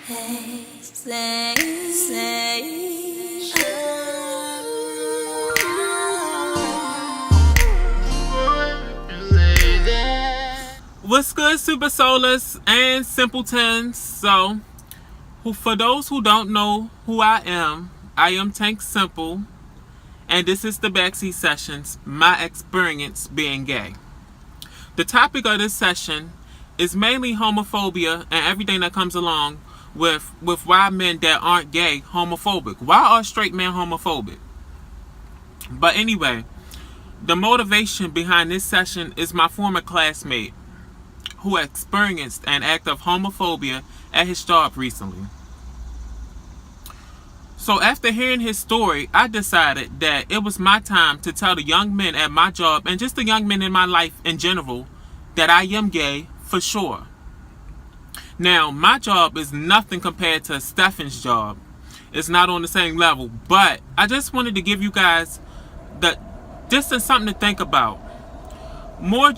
What's good, super solars and simpletons? So, for those who don't know who I am Tank Simple, and this is the Backseat Sessions, my experience being gay. The topic of this session is mainly homophobia and everything that comes along with why men that aren't gay homophobic. Why are straight men homophobic? But anyway, the motivation behind this session is my former classmate who experienced an act of homophobia at his job recently. So after hearing his story, I decided that it was my time to tell the young men at my job and just the young men in my life in general that I am gay for sure. Now, my job is nothing compared to Stefan's job. It's not on the same level, but I just wanted to give you guys this is something to think about. More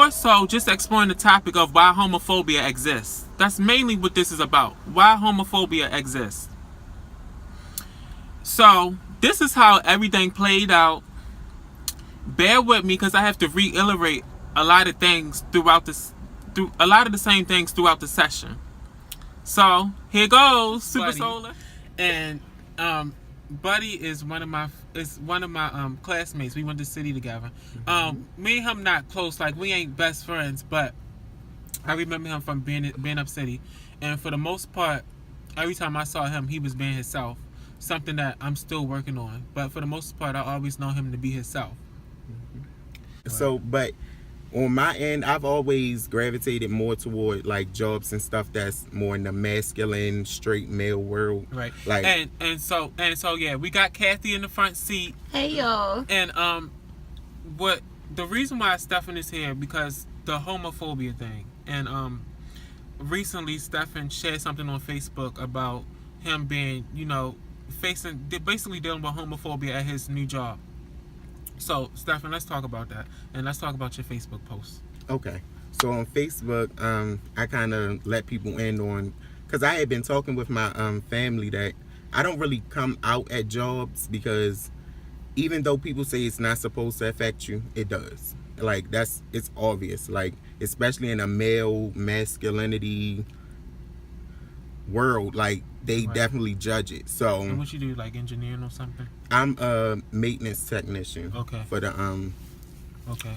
so just exploring the topic of why homophobia exists. That's mainly what this is about. Why homophobia exists. So, this is how everything played out. Bear with me because I have to reiterate a lot of things a lot of the same things throughout the session. So, here goes, Super Solar. And Buddy is one of my classmates. We went to city together. Me and him not close, like we ain't best friends, but I remember him from being up city. And for the most part, every time I saw him, he was being himself. Something that I'm still working on. But for the most part, I always know him to be himself. So, but on my end, I've always gravitated more toward like jobs and stuff that's more in the masculine, straight male world. Right. Like and so yeah, we got Kathy in the front seat. Hey y'all. And what the reason why Stefan is here because the homophobia thing. And recently Stefan shared something on Facebook about him being, basically dealing with homophobia at his new job. So, Stefan, let's talk about that. And let's talk about your Facebook post. Okay. So, on Facebook, I kind of let people in on... Because I had been talking with my family that I don't really come out at jobs because even though people say it's not supposed to affect you, it does. Like, it's obvious. Like, especially in a male masculinity world, like, they definitely judge it. So, and what you do, like engineering or something? I'm a maintenance technician. Okay. For the Okay.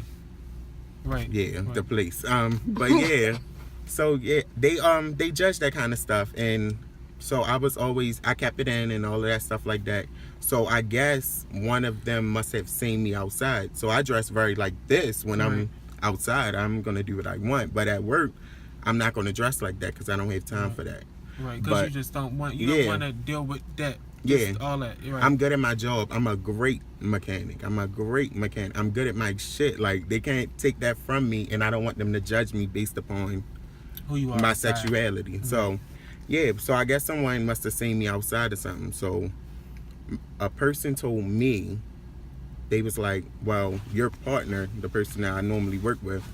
Right. Yeah, right. the place. But yeah, so yeah, they judge that kind of stuff, and so I kept it in and all of that stuff like that. So I guess one of them must have seen me outside. So I dress very like this when I'm outside. I'm gonna do what I want, but at work, I'm not gonna dress like that because I don't have time for that. Right, because you just don't want don't want to deal with that. All that. Right. I'm good at my job. I'm a great mechanic. I'm good at my shit. Like they can't take that from me, and I don't want them to judge me based upon who you are, my sexuality. Mm-hmm. So, yeah. So I guess someone must have seen me outside or something. So a person told me, they was like, "Well, your partner, the person that I normally work with,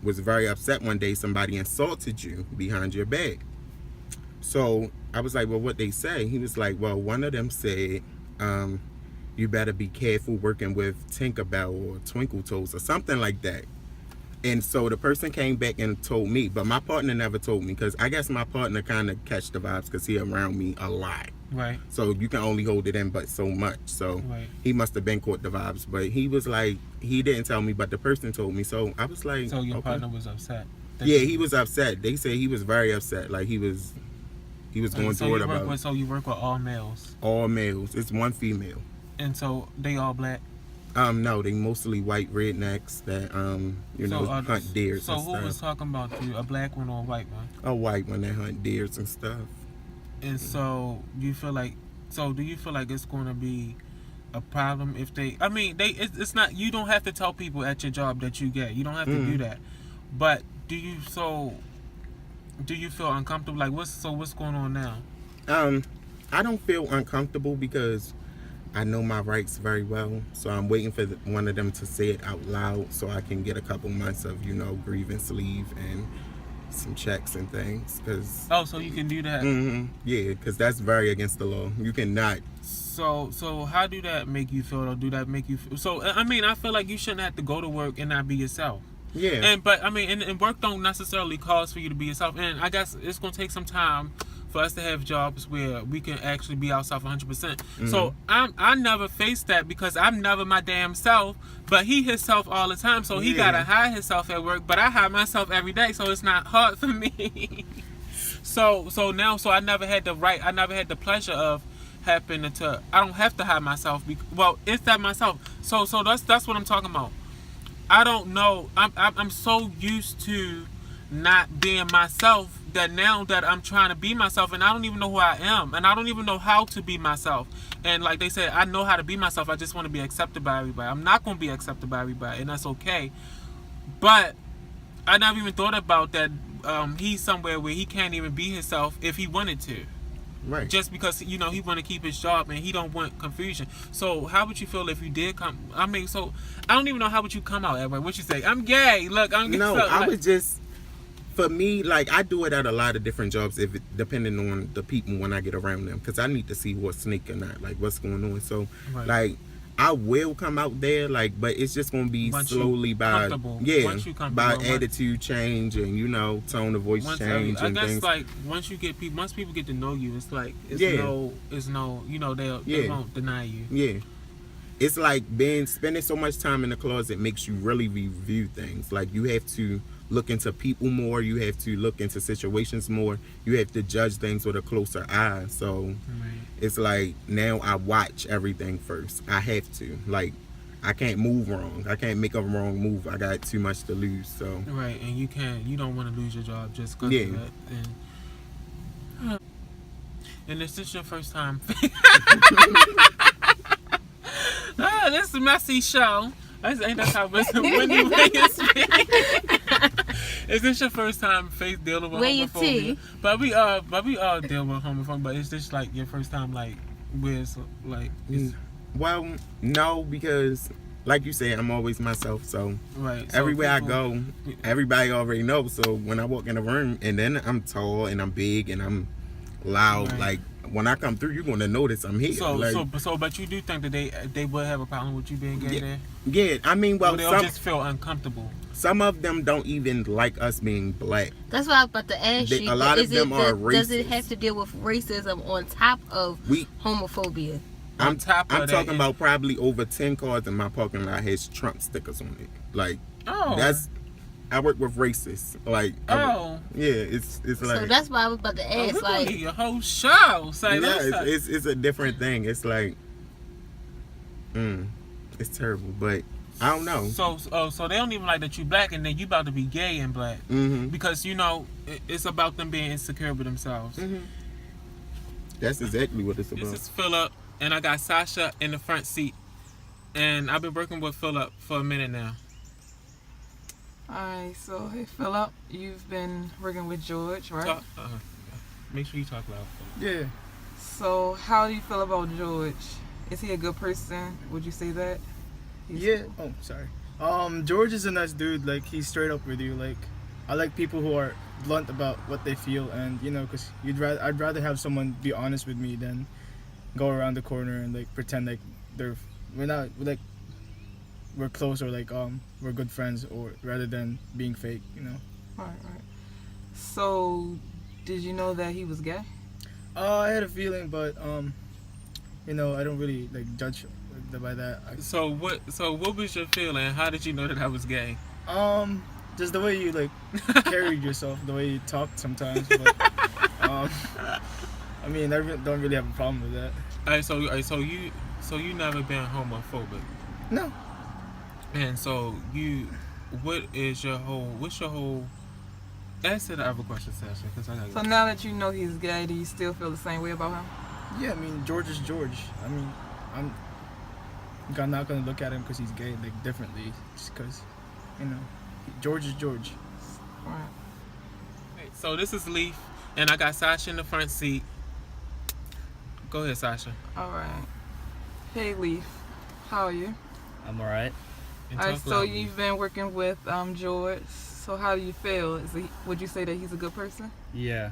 was very upset one day somebody insulted you behind your back." So I was like, well, what they say? He was like, well, one of them said, you better be careful working with Tinkerbell or Twinkle Toes or something like that. And so the person came back and told me, but my partner never told me because I guess my partner kind of catch the vibes because he around me a lot. Right. So you can only hold it in but so much. So he must have been caught the vibes. But he was like, he didn't tell me, but the person told me. So I was like, so your partner was upset? Yeah, he was upset. They say he was very upset. Like he was going through it about it. So you work with all males? All males. It's one female. And so they all black? No, they mostly white rednecks that hunt deers and stuff. So who was talking about you? A black one or a white one? A white one that hunt deers and stuff. And so do you feel like it's going to be a problem if they? I mean, it's not. You don't have to tell people at your job that you gay. You don't have to do that. But do you feel uncomfortable? Like what's going on now? I don't feel uncomfortable because I know my rights very well. So I'm waiting for one of them to say it out loud so I can get a couple months of grievance leave and some checks and things. Cause, Oh, so you can do that. yeah, because that's very against the law. You cannot. So how do that make you feel? Or do that make you feel? So I mean, I feel like you shouldn't have to go to work and not be yourself. Yeah. But I mean, and work don't necessarily cause for you to be yourself. And I guess it's gonna take some time for us to have jobs where we can actually be ourselves 100%. So I never faced that because I'm never my damn self. But he himself all the time, so he gotta hide himself at work. But I hide myself every day, so it's not hard for me. so I never had the pleasure of having to. I don't have to hide myself. Well, it's that myself. So that's what I'm talking about. I don't know. I'm so used to not being myself that now that I'm trying to be myself, and I don't even know who I am, and I don't even know how to be myself. And like they said, I know how to be myself. I just want to be accepted by everybody. I'm not going to be accepted by everybody, and that's okay. But I never even thought about that. He's somewhere where he can't even be himself if he wanted to. Right. Just because, he want to keep his job and he don't want confusion. So how would you feel if you did come? I mean, so I don't even know how would you come out, Edward. What you say? I'm gay. Look, I'm gay. No, So, I would just, for me, like, I do it at a lot of different jobs, depending on the people when I get around them, because I need to see what's snake or not, like what's going on. So, like, I will come out there, like, but it's just gonna be slowly by attitude change and tone of voice change and things. Like once people get to know you, it's like they won't deny you. Yeah, it's like spending so much time in the closet makes you really review things. Like you have to look into people more. You have to look into situations more. You have to judge things with a closer eye. So it's like now I watch everything first. I have to. Like I can't move wrong. I can't make a wrong move. I got too much to lose. So right, and you don't want to lose your job just because of that. And is this your first time? This is a messy show. Ain't that how when you Is this your first time dealing with homophobia? But we all deal with homophobia. But is this like your first time well, no, because like you said, I'm always myself. So everywhere I go, everybody already knows. So when I walk in a room, and then I'm tall and I'm big and I'm loud, like when I come through, you're gonna notice I'm here. But you do think that they would have a problem with you being gay there? Yeah, I mean, well, they'll just feel uncomfortable. Some of them don't even like us being black. That's what I was about to ask you. A lot of them are racist. Does it have to deal with racism on top of homophobia? I'm talking about probably over 10 cars in my parking lot has Trump stickers on it. Like, I work with racists. Like, it's like. So that's why I was about to ask. Like, your whole show. It's a different thing. It's like, it's terrible, but I don't know. So they don't even like that you black, and then you about to be gay and black because it's about them being insecure with themselves. That's exactly what it's about. This is Philip, and I got Sasha in the front seat, and I've been working with Philip for a minute now. Alright, so hey Philip, you've been working with George, right? Make sure you talk loud. Yeah. So how do you feel about George? Is he a good person? Would you say that? Oh, sorry. George is a nice dude. Like he's straight up with you. Like I like people who are blunt about what they feel, and because I'd rather have someone be honest with me than go around the corner and like pretend like we're close or like we're good friends, or rather than being fake. Right. So did you know that he was gay? I had a feeling, but I don't really like judge by that. So what was your feeling? How did you know that I was gay? Just the way you like carried yourself, the way you talked sometimes. But I mean, I don't really have a problem with that. Alright, so you never been homophobic? No. And so what's your whole answer the other question, Sasha, because I gotta So now that you know he's gay, do you still feel the same way about him? Yeah, I mean, George is George. I mean, I'm not gonna look at him because he's gay like differently, just because, George is George. Right. So this is Leaf, and I got Sasha in the front seat. Go ahead, Sasha. All right. Hey, Leaf. How are you? I'm alright. Alright, so you've been working with George. So how do you feel? Would you say that he's a good person? Yeah.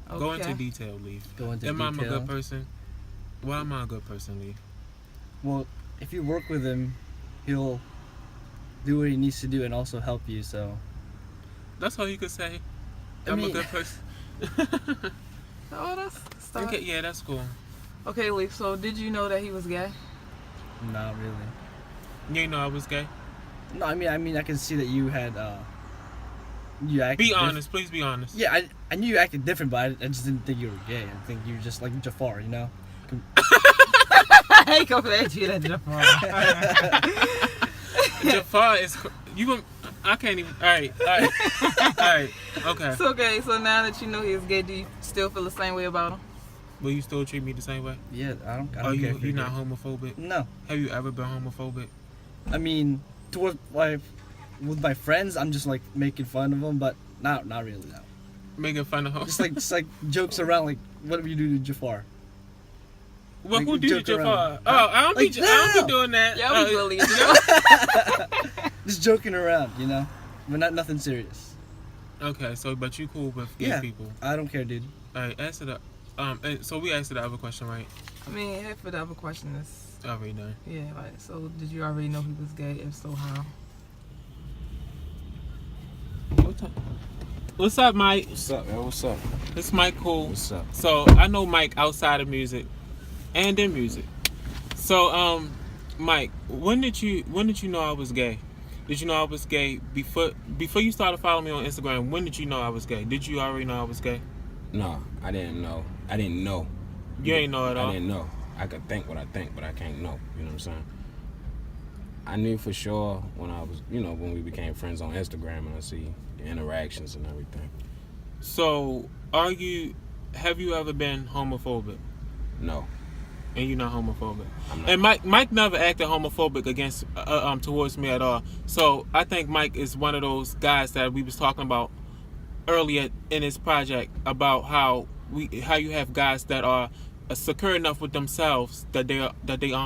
Okay. Go into detail, Lee. Am I a good person? Why am I a good person, Lee? Well, if you work with him, he'll do what he needs to do and also help you, so... That's all you could say. I I'm mean- a good person. Oh, that's start. Okay, yeah, that's cool. Okay, Leaf. So did you know that he was gay? Not really. You ain't know I was gay? No, I mean, I can see that you had, you acted Be honest, please be honest. Yeah, I knew you acted different, but I just didn't think you were gay. I think you were just like Jafar, you know? I ain't gonna let you that Jafar. Jafar is... You gonna... I can't even... Alright. Okay. So, okay, so now that you know he's gay, do you still feel the same way about him? Will you still treat me the same way? Yeah, I don't Are care. you not homophobic? No. Have you ever been homophobic? I mean, with my friends, I'm just like making fun of them, but not really, no. Making fun of him? Just like jokes around, like, what do you do to Jafar? Well, like, who do you joke Jafar? around. Oh, I don't Like, be doing that. Yeah, we bullies, you know? Just joking around, you know? But nothing serious. Okay, so, but you cool with gay Yeah. people? I don't care, dude. Alright, answer the... so we answered the other question, right? I mean, hey, for the other question is, Already done. yeah, like, so did you already know he was gay? If so, how? What's up, Mike? What's up, man? What's up? It's Mike Cool. What's up? So I know Mike outside of music and in music. So Mike, when did you know I was gay? Did you know I was gay before you started following me on Instagram? When did you know I was gay? Did you already know I was gay? No, I didn't know. I didn't know. You ain't know at all? I didn't know. I could think what I think, but I can't know. You know what I'm saying? I knew for sure when I was, when we became friends on Instagram and I see the interactions and everything. So, have you ever been homophobic? No. And you're not homophobic. I'm not. And Mike never acted homophobic against towards me at all. So I think Mike is one of those guys that we was talking about earlier in this project about how you have guys that are secure enough with themselves that they aren't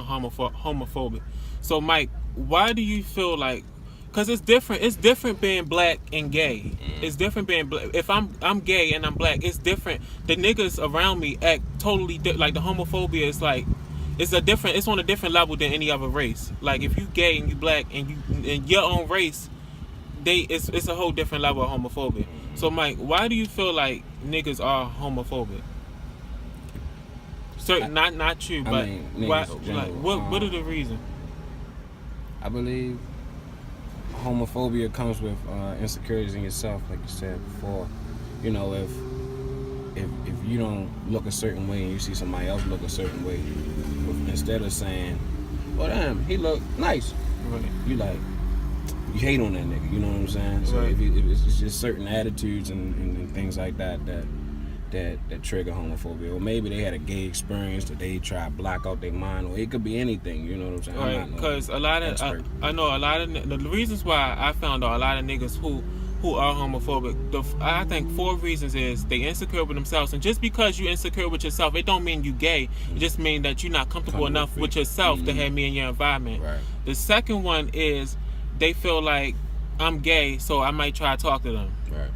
homophobic. So Mike, why do you feel like? Because it's different being black and gay. It's different being black. If I'm gay and I'm black, it's different. The niggas around me act totally like the homophobia is like it's on a different level than any other race. Like if you gay and you black and you in your own race, it's a whole different level of homophobia. So Mike, why do you feel like niggas are homophobic? Certain, not you, but why, like, what are the reasons? I believe homophobia comes with insecurities in yourself, like you said before. If you don't look a certain way and you see somebody else look a certain way, instead of saying, "Well, damn, he look nice," Right. you hate on that nigga. You know what I'm saying? So Right. if it's just certain attitudes and things like that trigger homophobia, or maybe they had a gay experience that they try to block out their mind, or it could be anything. You know what I'm saying? Right, because a lot of I know a lot of the reasons why I found out a lot of niggas who are homophobic. I think 4 reasons is they insecure with themselves, and just because you insecure with yourself, it don't mean you gay. It just mean that you're not comfortable enough with yourself to have me in your environment. Right. The second one is they feel like I'm gay, so I might try to talk to them. Right.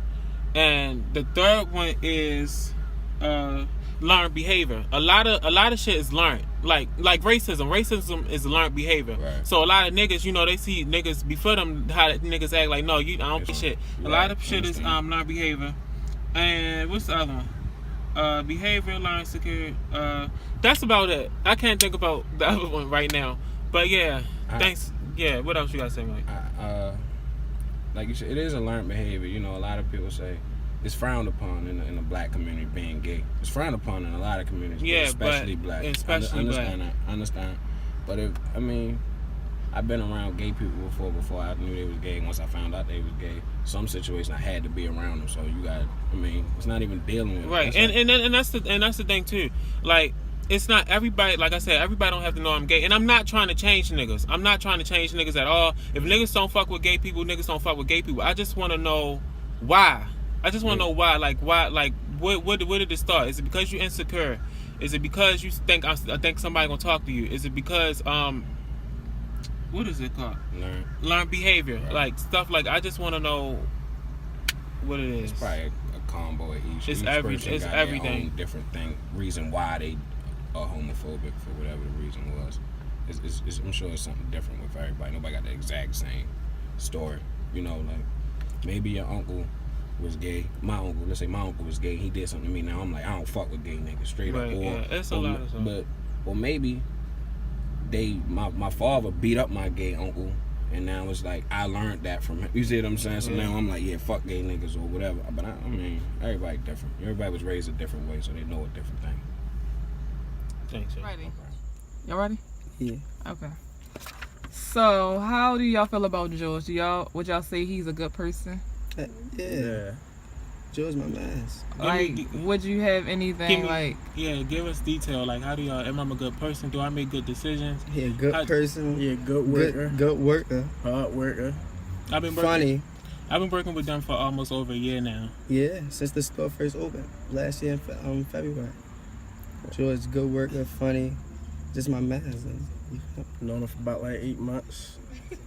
And the third one is learned behavior. A lot of shit is learned. Like racism. Racism is learned behavior. Right. So a lot of niggas, they see niggas before them how niggas act like, no, I don't be shit. A lot of shit is learned behavior. And what's the other one? Behavior, learned security. That's about it. I can't think about the other one right now. But yeah, thanks. Yeah, what else you gotta say, Mike? Like you said, it is a learned behavior. A lot of people say it's frowned upon in the black community being gay. It's frowned upon in a lot of communities, Yeah, especially but black. especially black. I understand. But I've been around gay people before I knew they was gay. Once I found out they was gay, some situations I had to be around them. So you got, it's not even dealing with it. Right, and that's the thing too. Like, it's not everybody. Like I said, everybody don't have to know I'm gay, and I'm not trying to change niggas. I'm not trying to change niggas at all. If niggas don't fuck with gay people, niggas don't fuck with gay people. I just want to know why. I just want to know why. Like why? Like where did it start? Is it because you're insecure? Is it because you think I think somebody gonna talk to you? Is it because what is it called? Learn. Behavior, Right. like stuff like I just want to know what it is. It's probably a combo of each. It's Each every- person it's got everything. Their own different thing, reason why they are homophobic for whatever the reason was. It's, I'm sure it's something different with everybody. Nobody got the exact same story. You know, like maybe your uncle was gay. My uncle, let's say my uncle was gay. He did something to me. Now I'm like, I don't fuck with gay niggas straight Right, up. Or, yeah, it's a lot of stuff. Or maybe my father beat up my gay uncle, and now it's like I learned that from him. You see what I'm saying? So now I'm like, yeah, fuck gay niggas or whatever. But I mean, everybody different. Everybody was raised a different way, so they know a different thing. Thanks. Ready? Y'all ready? Yeah. Okay. So, how do y'all feel about George? Would y'all say he's a good person? Yeah. George my man. Like, would you have anything like? Give us detail. Like, how do y'all? Am I a good person? Do I make good decisions? He a good person. Yeah, good worker. Good worker. Hard worker. I've been I've been working with them for almost over a year now. Yeah, since the store first opened last year in February. George, good worker, funny, just my man. Known him for about like 8 months.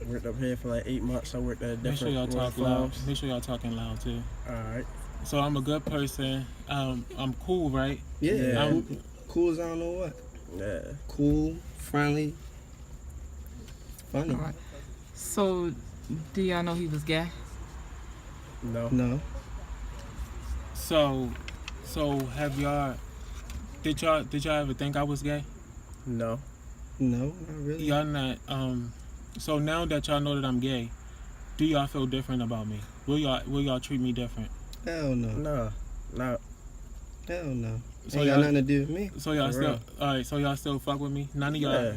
Worked up here for like 8 months. I worked at a Make sure different y'all talk loud. Make sure y'all talking loud too. Alright. So I'm a good person. I'm cool, right? Yeah. Cool as I don't know what. Yeah. Cool, friendly, funny. All right. So, do y'all know he was gay? No. So have y'all? Did y'all ever think I was gay? No. No, not really. Y'all not. So now that y'all know that I'm gay, do y'all feel different about me? Will y'all treat me different? Hell no. No. No. Hell no. So Ain't got y'all- nothing to do with me. So y'all For still real. alright? So y'all still fuck with me? None of y'all. Yeah.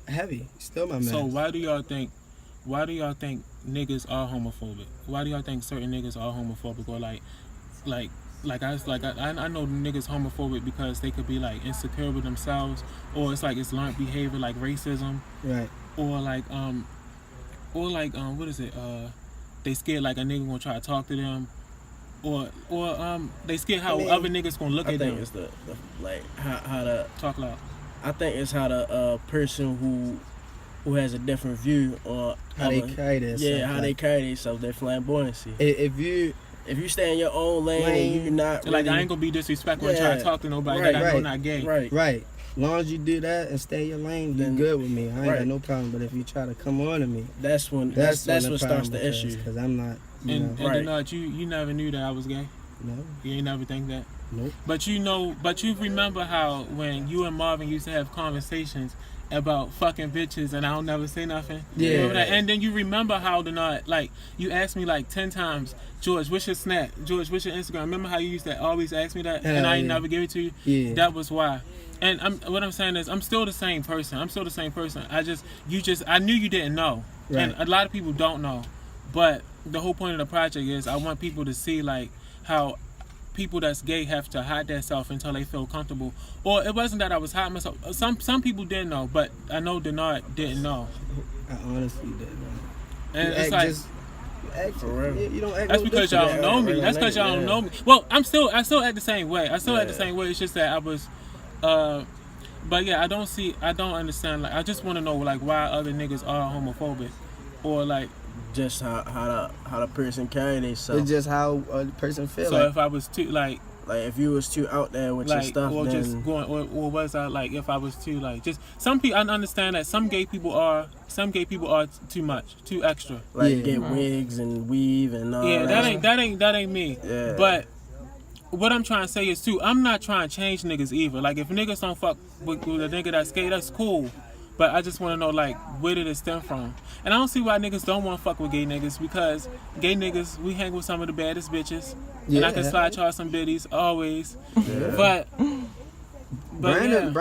Heavy. Still my man. So why do y'all think niggas are homophobic? Why do y'all think certain niggas are homophobic or like I know niggas homophobic because they could be like insecure with themselves, or it's like it's learned behavior like racism, Right. or what is it? They scared like a nigga gonna try to talk to them, or they scared how other niggas gonna look I at think them. it's the like how the Talk loud. I think it's how the person who has a different view or How they carry themselves. yeah, how they carry themselves, their flamboyancy. If you stay in your own lane and you're not Like really, I ain't gonna be disrespectful and try to Yeah. talk to nobody Right, that I know right, not gay. right. long as you do that and stay in your lane, you Then- good with me. I ain't got right. no problem. But if you try to come on to me, That's when that's what when starts the issue. Because I'm not. You And know, Right. Denard, you never knew that I was gay. no. You ain't never think that. Nope. But you remember how when you and Marvin used to have conversations about fucking bitches and I don't never say nothing? Yeah. You remember that? And then you remember how Denard, like, you asked me like 10 times, George, what's your Snap? George, what's your Instagram? Remember how you used to always ask me that and Hell I ain't yeah. never give it to you? Yeah. That was why. And what I'm saying is I'm still the same person. I knew you didn't know. Right. And a lot of people don't know. But the whole point of the project is I want people to see like how people that's gay have to hide themselves until they feel comfortable. Or it wasn't that I was hiding myself. Some people didn't know, but I know Denard didn't know. I honestly didn't. And You it's act like just. You act For real. You don't act. that's no because y'all different. don't know me. yeah, That's because y'all don't yeah. know me. Well, I still act the same way. I still act the Yeah. same way. It's just that I was but yeah, I don't understand, like I just want to know like why other niggas are homophobic or like Just how the person carry themselves. It's just how a person feel. so like, if I was too like If you was too out there with your stuff, or then just going or was I like if I was too like just some people I understand that some gay people are too much, too extra. Yeah. get wigs and weave and all Yeah, that. that ain't me. Yeah. But what I'm trying to say is too, I'm not trying to change niggas either. Like if niggas don't fuck with a nigga that's gay, that's cool. But I just want to know like where did it stem from? And I don't see why niggas don't want to fuck with gay niggas because gay niggas we hang with some of the baddest bitches. And I can Yeah. slide y'all some biddies always. But Brandon,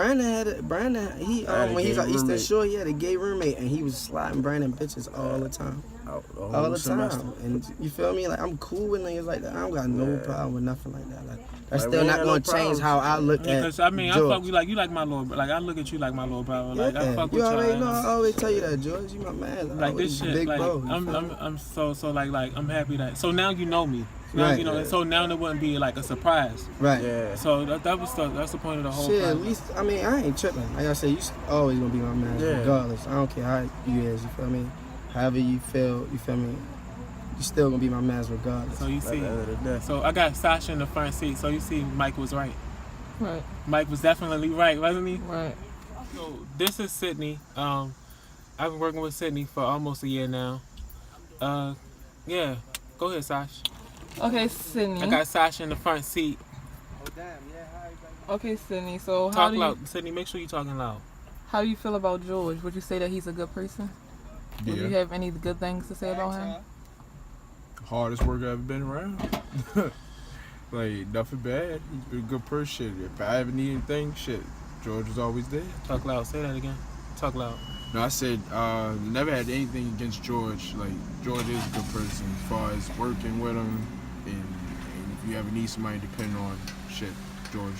he I had a when he's gay on Eastern roommate. Shore, he had a gay roommate, and he was sliding Brandon bitches all the time, all the time. And you feel me? Like I'm cool with niggas like that. I don't got no problem with nothing like that. Like that's Like, still we not ain't gonna got no change problems. how I look at. because I mean I George. fuck with you like my little like I look at you like my little brother. Like I Yeah, fuck you with already y'all. know. I always tell you that, George. You my man. Like Always this shit, big like bro. You feel me? I'm so like I'm happy that so now you know me. Now, Right. you know, and so now it wouldn't be like a surprise. Right. Yeah. So that's the point of the whole Shit, at project. least, I mean, I ain't tripping. Like I said, you always gonna be my man, Yeah. regardless. I don't care how you is, you feel me? However you feel me? You still gonna be my man regardless. So you At see, the end of the day. so I got Sasha in the front seat. So you see, Mike was right. Right. Mike was definitely right, wasn't he? Right. So this is Sydney. I've been working with Sydney for almost a year now. Yeah. Go ahead, Sasha. Okay, Sydney. I got Sasha in the front seat. Okay, Sydney. So Talk loud. Sydney, make sure you're talking loud. how do you feel about George? Would you say that he's a good person? Would you have any good things to say about him? Hardest worker I've ever been around. Like, nothing bad. He's been a good person. If I ever need anything, shit, George was always there. Talk loud. Say that again. Talk loud. No, I said, never had anything against George. Like, George is a good person as far as working with him. And if you ever need somebody to depend on, shit, George.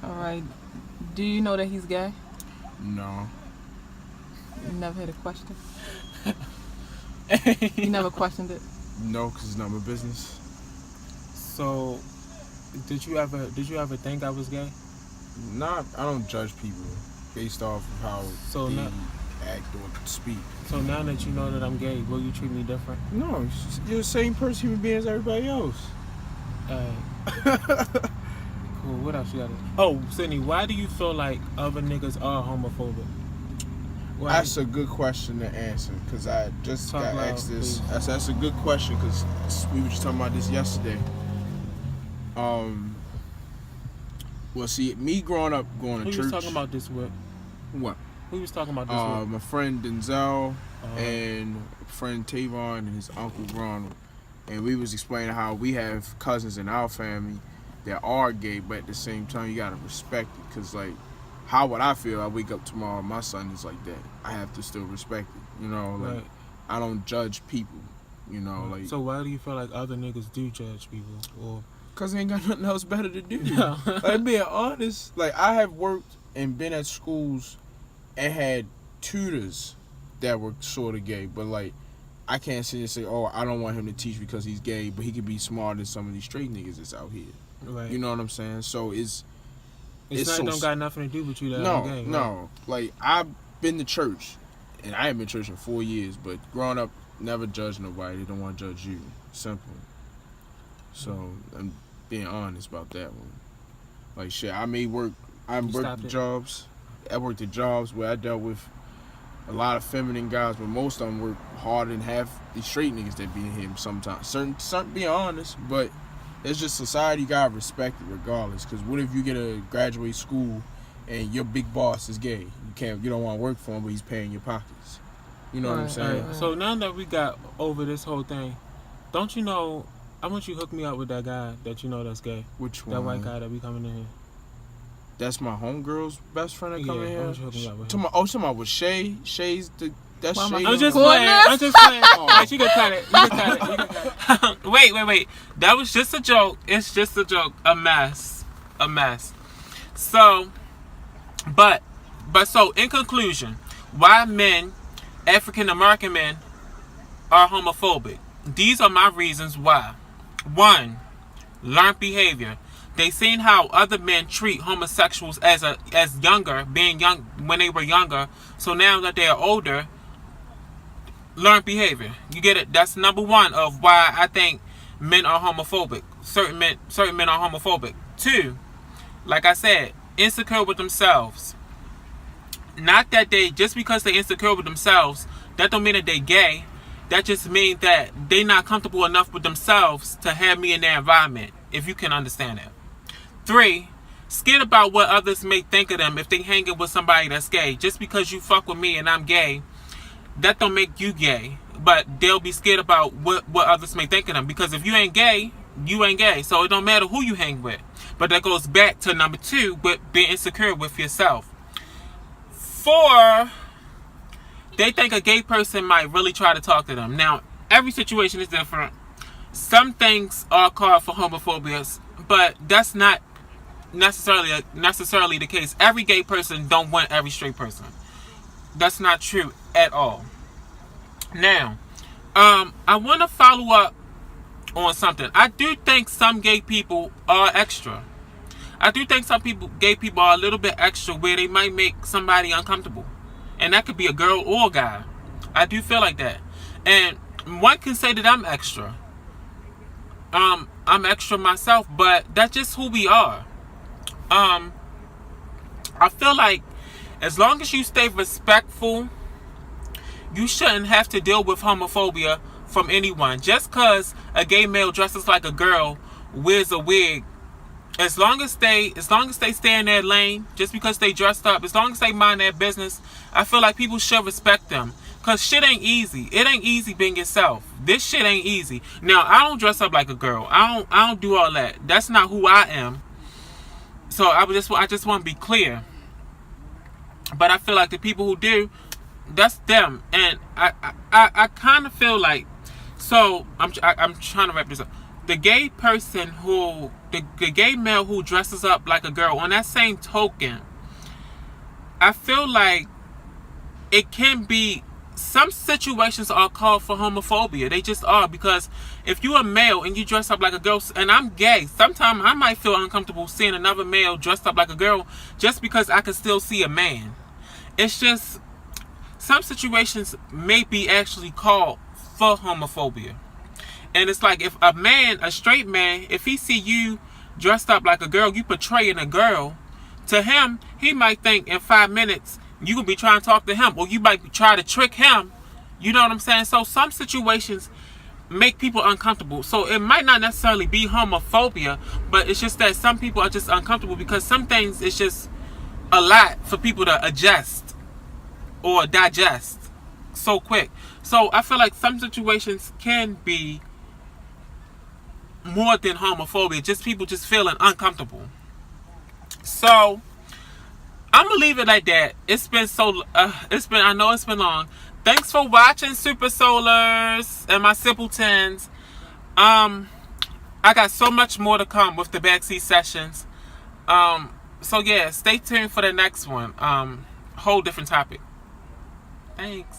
All right. Do you know that he's gay? No. You never had a question? You never questioned it? No, because it's not my business. So, did you ever think I was gay? Not, I don't judge people based off of how So they now- act or speak. So now that you know that I'm gay, will you treat me different? No, you're the same person, human being as everybody else. Cool. What else you got? Oh, Sydney, why do you feel like other niggas are homophobic? Why? That's a good question to answer because I just Talk got loud, asked this. please. That's a good question because we were just talking about this yesterday. Well, see, me growing up going to Who church. was talking about this with? What? Who was talking about this with? My friend Denzel and friend Tavon and his uncle Ronald, and we was explaining how we have cousins in our family that are gay, but at the same time you gotta respect it because like. How would I feel? I wake up tomorrow, my son is like that. I have to still respect it, you know. Like Right. I don't judge people, you know. Like So why do you feel like other niggas do judge people? Or cause they ain't got nothing else better to do. No. Like being honest, like I have worked and been at schools and had tutors that were sort of gay, but like I can't sit and say, oh, I don't want him to teach because he's gay, but he could be smarter than some of these straight niggas that's out here. right? You know what I'm saying? So it's not, so don't got nothing to do with you that no, I'm gay. Right? no. Like I've been to church, and I haven't been to church in 4 years. But growing up, never judge nobody. They don't want to judge you. Simple. So I'm being honest about that one. Like shit, I may work. I You worked stopped it? jobs. I worked at jobs where I dealt with a lot of feminine guys, but most of them work harder than half these straight niggas that be in here sometimes. Certain being honest, but. It's just society, you gotta respect it regardless. Cause what if you get a graduate school and your big boss is gay? You don't want to work for him, but he's paying your pockets. You know what I'm Right, saying? Right. So now that we got over this whole thing, don't you know? I want you to hook me up with that guy that you know that's gay. Which one? That white guy that be coming in here. That's my homegirl's best friend that Yeah, come in I here. want you to hook me up with him. Talking about with Shay. Shay's the. That's Why am I- Shay. I'm just Goodness. playing. I'm just playing. Alright, you can cut it. You can cut it. You can cut it. Wait. That was just a joke. It's just a joke. A mess. So, but so in conclusion, why men, African American men, are homophobic? These are my reasons why. 1, learned behavior. They seen how other men treat homosexuals as younger, being young when they were younger. So now that they are older, learned behavior. You get it? That's number 1 of why I think men are homophobic. Certain men are homophobic. 2, like I said, insecure with themselves. Not that just because they insecure with themselves, that don't mean that they gay. That just means that they not comfortable enough with themselves to have me in their environment, if you can understand that. 3, scared about what others may think of them if they hanging with somebody that's gay. Just because you fuck with me and I'm gay, that don't make you gay. But they'll be scared about what others may think of them. Because if you ain't gay, you ain't gay. So it don't matter who you hang with. But that goes back to number 2, with being insecure with yourself. 4, they think a gay person might really try to talk to them. Now, every situation is different. Some things are called for homophobia, but that's not necessarily the case. Every gay person don't want every straight person. That's not true at all. Now, I want to follow up on something. I do think some gay people are extra. I do think gay people are a little bit extra where they might make somebody uncomfortable. And that could be a girl or a guy. I do feel like that. And one can say that I'm extra. I'm extra myself, but that's just who we are. I feel like as long as you stay respectful, you shouldn't have to deal with homophobia from anyone. Just because a gay male dresses like a girl, wears a wig, as long as they stay in their lane, just because they dressed up, as long as they mind their business, I feel like people should respect them. Cause shit ain't easy. It ain't easy being yourself. This shit ain't easy. Now, I don't dress up like a girl. I don't do all that. That's not who I am. So I just want to be clear. But I feel like the people who do, that's them. And I kind of feel like, so I'm trying to wrap this up. The gay person who, the gay male who dresses up like a girl, on that same token, I feel like it can be, some situations are called for homophobia. They just are, because if you're a male and you dress up like a girl, and I'm gay, sometimes I might feel uncomfortable seeing another male dressed up like a girl just because I can still see a man. It's just, some situations may be actually called for homophobia. And it's like, if a man, a straight man, if he see you dressed up like a girl, you portraying a girl, to him, he might think in 5 minutes, you could be trying to talk to him, or you might try to trick him. You know what I'm saying? So some situations make people uncomfortable. So it might not necessarily be homophobia, but it's just that some people are just uncomfortable because some things, it's just a lot for people to adjust or digest so quick. So I feel like some situations can be more than homophobia, just people just feeling uncomfortable. So I'm gonna leave it like that. It's been I know it's been long. Thanks for watching, Super Solars and my simpletons. I got so much more to come with the backseat sessions. So yeah, stay tuned for the next one. Whole different topic. Thanks.